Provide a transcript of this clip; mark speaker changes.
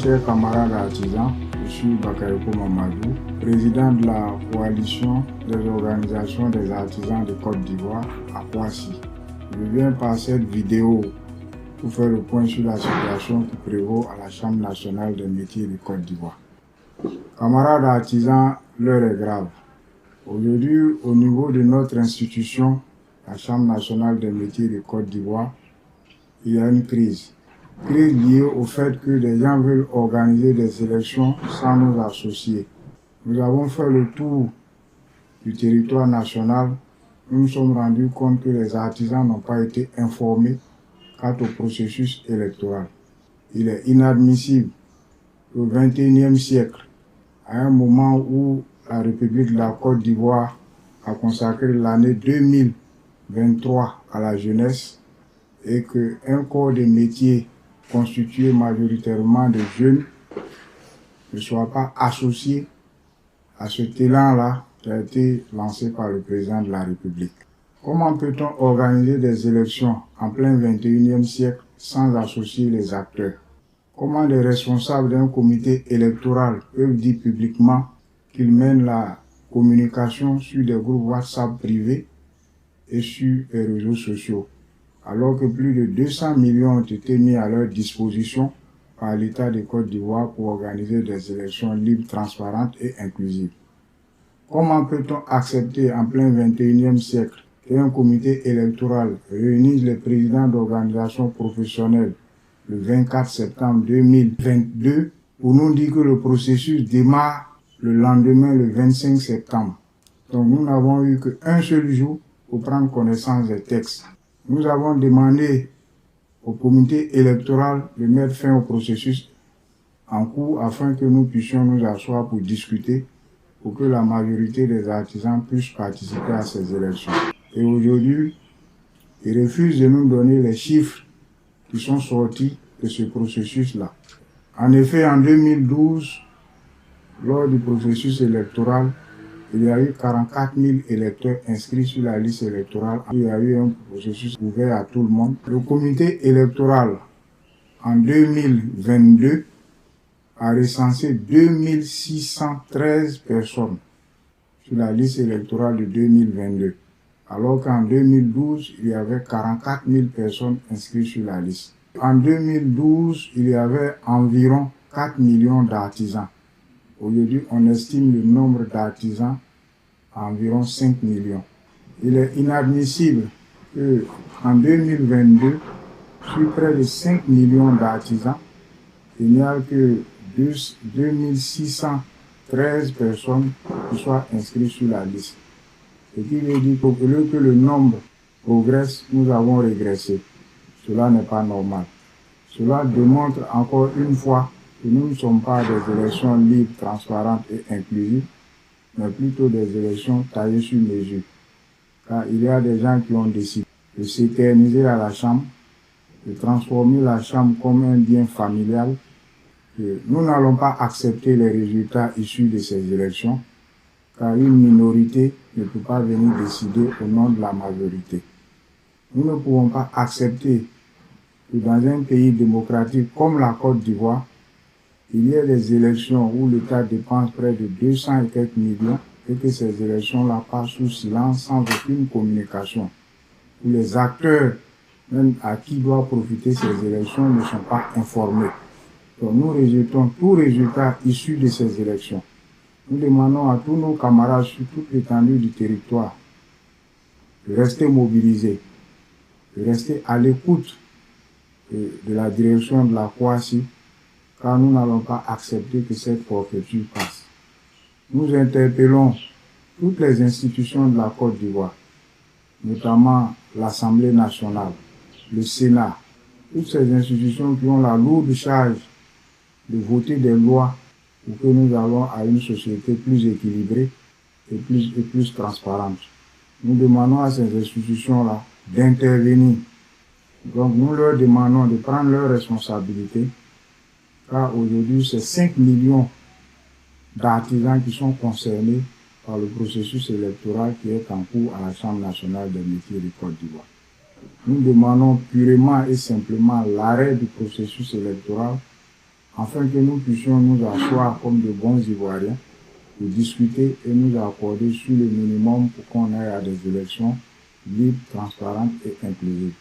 Speaker 1: Chers camarades artisans, je suis Bakayoko Mamadou, président de la coalition des organisations des artisans de Côte d'Ivoire à Kouassi. Je viens par cette vidéo pour faire le point sur la situation qui prévaut à la Chambre nationale des métiers de Côte d'Ivoire. Camarades artisans, l'heure est grave. Aujourd'hui, au niveau de notre institution, la Chambre nationale des métiers de Côte d'Ivoire, il y a une crise. Crise liée au fait que les gens veulent organiser des élections sans nos associés. Nous avons fait le tour du territoire national. Nous nous sommes rendus compte que les artisans n'ont pas été informés quant au processus électoral. Il est inadmissible au XXIe siècle, à un moment où la République de la Côte d'Ivoire a consacré l'année 2023 à la jeunesse et qu'un corps de métier constitué majoritairement de jeunes ne soit pas associé à cet élan-là qui a été lancé par le président de la République. Comment peut-on organiser des élections en plein XXIe siècle sans associer les acteurs? Comment les responsables d'un comité électoral peuvent dire publiquement qu'ils mènent la communication sur des groupes WhatsApp privés et sur les réseaux sociaux, alors que plus de 200 millions ont été mis à leur disposition par l'État de Côte d'Ivoire pour organiser des élections libres, transparentes et inclusives? Comment peut-on accepter en plein XXIe siècle qu'un comité électoral réunisse les présidents d'organisations professionnelles le 24 septembre 2022 pour nous dire que le processus démarre le lendemain, le 25 septembre. Donc nous n'avons eu qu'un seul jour pour prendre connaissance des textes. Nous avons demandé au comité électoral de mettre fin au processus en cours afin que nous puissions nous asseoir pour discuter, pour que la majorité des artisans puissent participer à ces élections. Et aujourd'hui, ils refusent de nous donner les chiffres qui sont sortis de ce processus-là. En effet, en 2012, lors du processus électoral, il y a eu 44 000 électeurs inscrits sur la liste électorale. Il y a eu un processus ouvert à tout le monde. Le comité électoral, en 2022, a recensé 2613 personnes sur la liste électorale de 2022. Alors qu'en 2012, il y avait 44 000 personnes inscrites sur la liste. En 2012, il y avait environ 4 millions d'artisans. Aujourd'hui, on estime le nombre d'artisans à environ 5 millions. Il est inadmissible qu'en 2022, sur près de 5 millions d'artisans, il n'y a que 2613 personnes qui soient inscrites sur la liste. Ce qui veut dire que le nombre progresse, nous avons régressé. Cela n'est pas normal. Cela démontre encore une fois que nous ne sommes pas des élections libres, transparentes et inclusives, mais plutôt des élections taillées sur mesure. Car il y a des gens qui ont décidé de s'éterniser à la Chambre, de transformer la Chambre comme un bien familial. Que nous n'allons pas accepter les résultats issus de ces élections, car une minorité ne peut pas venir décider au nom de la majorité. Nous ne pouvons pas accepter que dans un pays démocratique comme la Côte d'Ivoire, il y ait des élections où l'État dépense près de 200 et quelques millions et que ces élections-là passent sous silence sans aucune communication. Où les acteurs, même à qui doivent profiter ces élections, ne sont pas informés. Donc nous rejetons tout résultat issu de ces élections. Nous demandons à tous nos camarades sur toute l'étendue du territoire de rester mobilisés, de rester à l'écoute de la direction de la Kouassi, car nous n'allons pas accepter que cette forfaiture passe. Nous interpellons toutes les institutions de la Côte d'Ivoire, notamment l'Assemblée nationale, le Sénat, toutes ces institutions qui ont la lourde charge de voter des lois pour que nous allons à une société plus équilibrée et plus transparente. Nous demandons à ces institutions-là d'intervenir. Donc nous leur demandons de prendre leurs responsabilités, car aujourd'hui c'est 5 millions d'artisans qui sont concernés par le processus électoral qui est en cours à la Chambre nationale des métiers de Côte d'Ivoire. Nous demandons purement et simplement l'arrêt du processus électoral afin que nous puissions nous asseoir comme de bons Ivoiriens, de discuter et nous accorder sur le minimum pour qu'on aille à des élections libres, transparentes et inclusives.